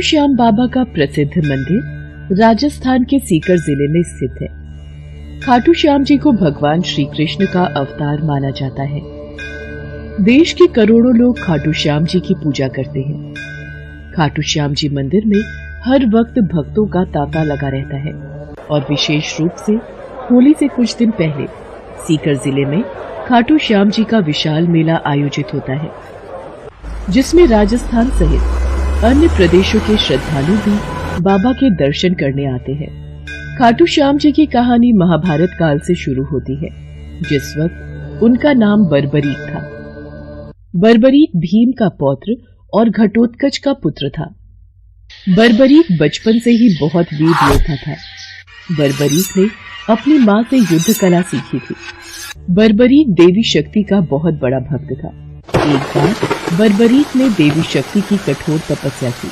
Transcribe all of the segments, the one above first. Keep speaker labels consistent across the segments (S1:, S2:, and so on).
S1: श्याम बाबा का प्रसिद्ध मंदिर राजस्थान के सीकर जिले में स्थित है। खाटू श्याम जी को भगवान श्री कृष्ण का अवतार माना जाता है। देश के करोड़ों लोग खाटू श्याम जी की पूजा करते हैं। खाटू श्याम जी मंदिर में हर वक्त भक्तों का तांता लगा रहता है और विशेष रूप से होली से कुछ दिन पहले सीकर जिले में खाटू श्याम जी का विशाल मेला आयोजित होता है, जिसमें राजस्थान सहित अन्य प्रदेशों के श्रद्धालु भी बाबा के दर्शन करने आते हैं। खाटू श्याम जी की कहानी महाभारत काल से शुरू होती है, जिस वक्त उनका नाम बर्बरीक था। बर्बरीक भीम का पौत्र और घटोत्कच का पुत्र था। बर्बरीक बचपन से ही बहुत वीर योद्धा था। बर्बरीक ने अपनी माँ से युद्ध कला सीखी थी। बर्बरीक देवी शक्ति का बहुत बड़ा भक्त था। एक बार बर्बरीक ने देवी शक्ति की कठोर तपस्या की।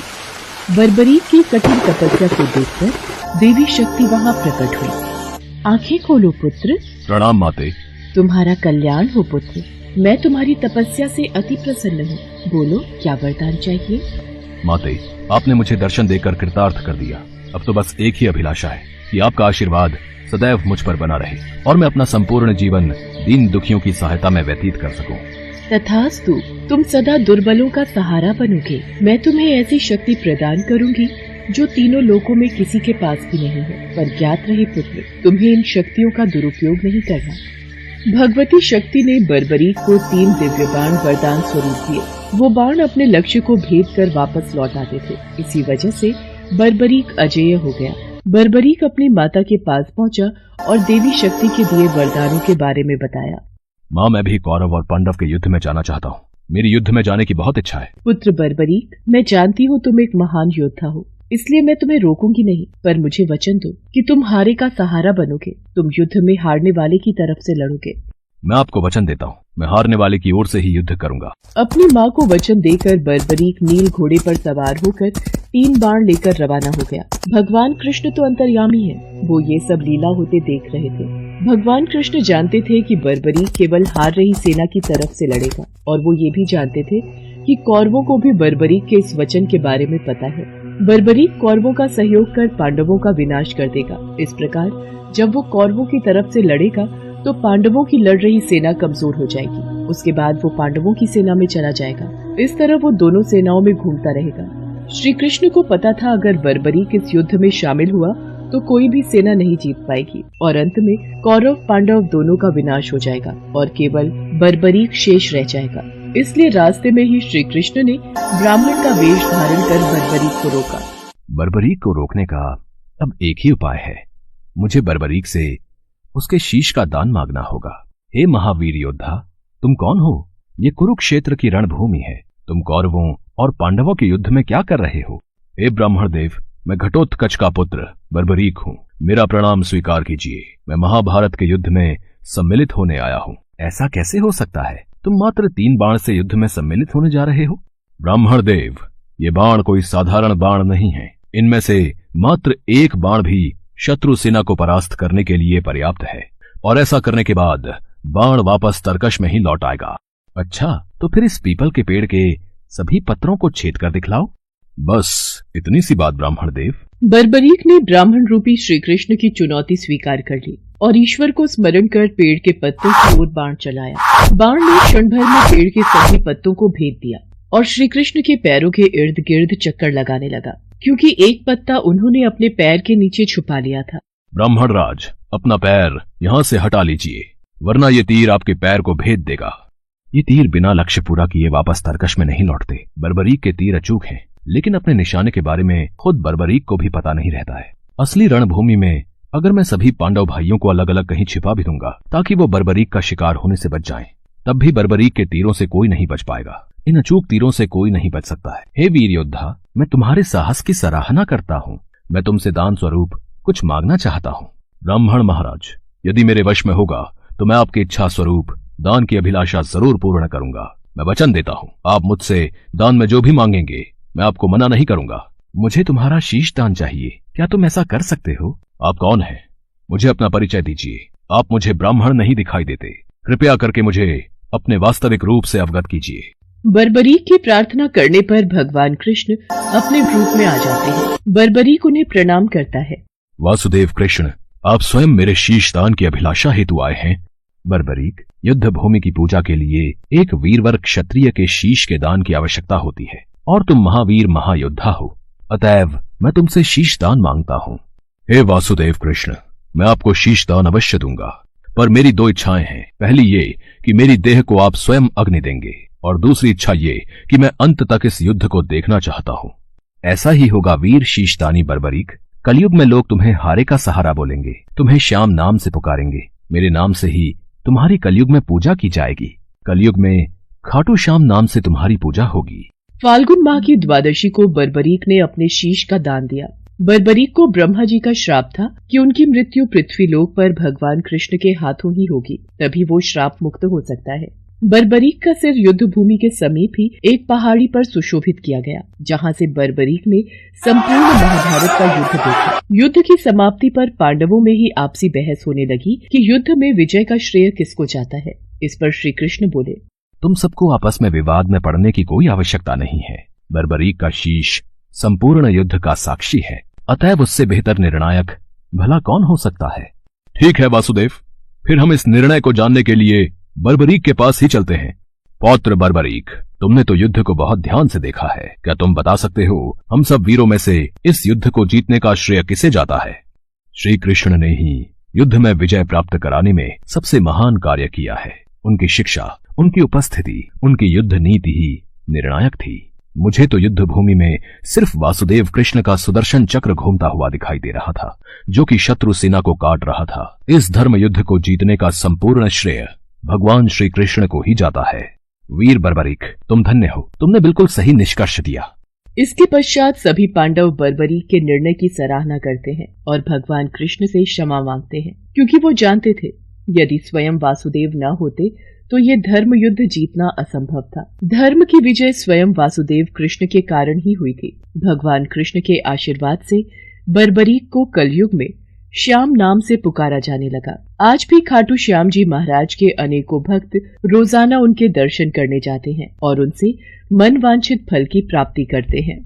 S1: बर्बरीक की कठिन तपस्या को देखकर देवी शक्ति वहाँ प्रकट हुई। आंखें खोलो पुत्र।
S2: प्रणाम माते।
S1: तुम्हारा कल्याण हो पुत्र। मैं तुम्हारी तपस्या से अति प्रसन्न हूँ। बोलो क्या वरदान चाहिए।
S2: माते, आपने मुझे दर्शन देकर कृतार्थ कर दिया। अब तो बस एक ही अभिलाषा है कि आपका आशीर्वाद सदैव मुझ पर बना रहे और मैं अपना संपूर्ण जीवन दीन दुखियों की सहायता में व्यतीत कर सकूं।
S1: तथास्तु, तुम सदा दुर्बलों का सहारा बनोगे। मैं तुम्हें ऐसी शक्ति प्रदान करूंगी जो तीनों लोकों में किसी के पास भी नहीं है। पर ज्ञात रहे पुत्र, तुम्हें इन शक्तियों का दुरुपयोग नहीं करना। भगवती शक्ति ने बर्बरीक को 3 दिव्य बाण वरदान स्वरूप दिए। वो बाण अपने लक्ष्य को भेद कर वापस लौट आते थे। इसी वजह से बर्बरीक अजेय हो गया। बर्बरीक अपनी माता के पास पहुंचा और देवी शक्ति के दिए वरदानों के बारे में बताया।
S2: माँ, मैं भी कौरव और पांडव के युद्ध में जाना चाहता हूँ। मेरी युद्ध में जाने की बहुत इच्छा है।
S1: पुत्र बर्बरीक, मैं जानती हूँ तुम एक महान योद्धा हो, इसलिए मैं तुम्हें रोकूंगी नहीं, पर मुझे वचन दो कि तुम हारे का सहारा बनोगे। तुम युद्ध में हारने वाले की तरफ से लड़ोगे।
S2: मैं आपको वचन देता हूँ, मैं हारने वाले की ओर से ही युद्ध करूंगा।
S1: अपनी माँ को वचन देकर बर्बरीक नील घोड़े पर सवार होकर 3 बाण लेकर रवाना हो गया। भगवान कृष्ण तो अंतर्यामी है, वो ये सब लीला होते देख रहे थे। भगवान कृष्ण जानते थे कि बर्बरीक केवल हार रही सेना की तरफ से लड़ेगा, और वो ये भी जानते थे कि कौरवों को भी बर्बरीक के इस वचन के बारे में पता है। बर्बरीक कौरवों का सहयोग कर पांडवों का विनाश कर देगा। इस प्रकार जब वो कौरवों की तरफ से लड़ेगा तो पांडवों की लड़ रही सेना कमजोर हो जाएगी। उसके बाद वो पांडवों की सेना में चला जाएगा। इस तरह वो दोनों सेनाओं में घूमता रहेगा। श्री कृष्ण को पता था अगर बर्बरीक इस युद्ध में शामिल हुआ तो कोई भी सेना नहीं जीत पाएगी और अंत में कौरव पांडव दोनों का विनाश हो जाएगा और केवल बर्बरीक शेष रह जाएगा। इसलिए रास्ते में ही श्री कृष्ण ने ब्राह्मण का वेश धारण कर बर्बरीक को रोका।
S2: बर्बरीक को रोकने का अब एक ही उपाय है। मुझे बर्बरीक से उसके शीश का दान मांगना होगा। हे महावीर योद्धा, तुम कौन हो? ये कुरुक्षेत्र की रणभूमि है। तुम कौरवों और पांडवों के युद्ध में क्या कर रहे हो? हे ब्राह्मण देव, मैं घटोत्कच का पुत्र बर्बरीक हूँ। मेरा प्रणाम स्वीकार कीजिए। मैं महाभारत के युद्ध में सम्मिलित होने आया हूँ। ऐसा कैसे हो सकता है? तुम मात्र 3 बाण से युद्ध में सम्मिलित होने जा रहे हो? ब्राह्मण देव, ये बाण कोई साधारण बाण नहीं है। इनमें से मात्र एक बाण भी शत्रु सेना को परास्त करने के लिए पर्याप्त है, और ऐसा करने के बाद बाण वापस तरकश में ही लौट आएगा। अच्छा, तो फिर इस पीपल के पेड़ के सभी पत्रों को छेद कर दिखलाओ। बस इतनी सी बात ब्राह्मण देव।
S1: बर्बरीक ने ब्राह्मण रूपी श्री कृष्ण की चुनौती स्वीकार कर ली और ईश्वर को स्मरण कर पेड़ के पत्तों की ओर बाण चलाया। बाण ने क्षण भर में पेड़ के सभी पत्तों को भेद दिया और श्री कृष्ण के पैरों के इर्द गिर्द चक्कर लगाने लगा, क्योंकि एक पत्ता उन्होंने अपने पैर के नीचे छुपा लिया था।
S2: ब्राह्मण राज, अपना पैर यहाँ से हटा लीजिए, वरना ये तीर आपके पैर को भेद देगा। ये तीर बिना लक्ष्य पूरा किए वापस तरकश में नहीं लौटते। बर्बरीक के तीर अचूक हैं, लेकिन अपने निशाने के बारे में खुद बर्बरीक को भी पता नहीं रहता है। असली रणभूमि में अगर मैं सभी पांडव भाइयों को अलग अलग कहीं छिपा भी दूंगा ताकि वो बर्बरीक का शिकार होने से बच जाएं, तब भी बर्बरीक के तीरों से कोई नहीं बच पाएगा। इन अचूक तीरों से कोई नहीं बच सकता है। हे वीर योद्धा, मैं तुम्हारे साहस की सराहना करता हूँ। मैं तुमसे दान स्वरूप कुछ मांगना चाहता हूँ। ब्राह्मण महाराज, यदि मेरे वश में होगा तो मैं आपकी इच्छा स्वरूप दान की अभिलाषा जरूर पूर्ण करूंगा। मैं वचन देता हूँ, आप मुझसे दान में जो भी मांगेंगे मैं आपको मना नहीं करूंगा। मुझे तुम्हारा शीश दान चाहिए। क्या तुम ऐसा कर सकते हो? आप कौन हैं? मुझे अपना परिचय दीजिए। आप मुझे ब्राह्मण नहीं दिखाई देते। कृपया करके मुझे अपने वास्तविक रूप से अवगत कीजिए।
S1: बर्बरीक की प्रार्थना करने पर भगवान कृष्ण अपने रूप में आ जाते हैं। बर्बरीक उन्हें प्रणाम करता है।
S2: वासुदेव कृष्ण, आप स्वयं मेरे शीश दान की अभिलाषा हेतु आए हैं। बर्बरीक, युद्ध भूमि की पूजा के लिए एक वीरवर क्षत्रिय के शीश के दान की आवश्यकता होती है और तुम महावीर महायोद्धा हो, अतएव मैं तुमसे शीश दान मांगता हूँ। हे वासुदेव कृष्ण, मैं आपको शीश दान अवश्य दूंगा, पर मेरी दो इच्छाएं हैं। पहली ये कि मेरी देह को आप स्वयं अग्नि देंगे, और दूसरी इच्छा ये कि मैं अंत तक इस युद्ध को देखना चाहता हूँ। ऐसा ही होगा वीर शीशदानी बर्बरीक। कलयुग में लोग तुम्हें हारे का सहारा बोलेंगे, तुम्हें श्याम नाम से पुकारेंगे। मेरे नाम से ही तुम्हारी कलयुग में पूजा की जाएगी। कलयुग में खाटू श्याम नाम से तुम्हारी पूजा होगी।
S1: फाल्गुन माह की द्वादशी को बर्बरीक ने अपने शीश का दान दिया। बर्बरीक को ब्रह्मा जी का श्राप था कि उनकी मृत्यु पृथ्वी लोक पर भगवान कृष्ण के हाथों ही होगी, तभी वो श्राप मुक्त हो सकता है। बर्बरीक का सिर युद्ध भूमि के समीप ही एक पहाड़ी पर सुशोभित किया गया, जहां से बर्बरीक ने संपूर्ण महाभारत का युद्ध देखा। युद्ध की समाप्ति पर पांडवों में ही आपसी बहस होने लगी कि युद्ध में विजय का श्रेय किसको जाता है। इस पर श्री कृष्ण बोले,
S2: तुम सबको आपस में विवाद में पड़ने की कोई आवश्यकता नहीं है। बर्बरीक का शीश संपूर्ण युद्ध का साक्षी है, अतएव उससे बेहतर निर्णायक भला कौन हो सकता है। ठीक है वासुदेव, फिर हम इस निर्णय को जानने के लिए बर्बरीक के पास ही चलते हैं। पौत्र बर्बरीक, तुमने तो युद्ध को बहुत ध्यान से देखा है, क्या तुम बता सकते हो हम सब वीरों में से इस युद्ध को जीतने का श्रेय किसे जाता है? श्री कृष्ण ने ही युद्ध में विजय प्राप्त कराने में सबसे महान कार्य किया है। उनकी शिक्षा, उनकी उपस्थिति, उनकी युद्ध नीति ही निर्णायक थी। मुझे तो युद्ध भूमि में सिर्फ वासुदेव कृष्ण का सुदर्शन चक्र घूमता हुआ दिखाई दे रहा था, जो कि शत्रु सेना को काट रहा था। इस धर्म युद्ध को जीतने का संपूर्ण श्रेय भगवान श्री कृष्ण को ही जाता है। वीर बर्बरीक, तुम धन्य हो, तुमने बिल्कुल सही निष्कर्ष दिया।
S1: इसके पश्चात सभी पांडव बर्बरीक के निर्णय की सराहना करते हैं और भगवान कृष्ण से क्षमा मांगते हैं, क्योंकि वो जानते थे यदि स्वयं वासुदेव न होते तो ये धर्म युद्ध जीतना असंभव था। धर्म की विजय स्वयं वासुदेव कृष्ण के कारण ही हुई थी। भगवान कृष्ण के आशीर्वाद से बर्बरीक को कलयुग में श्याम नाम से पुकारा जाने लगा। आज भी खाटू श्याम जी महाराज के अनेकों भक्त रोजाना उनके दर्शन करने जाते हैं और उनसे मन वांछित फल की प्राप्ति करते हैं।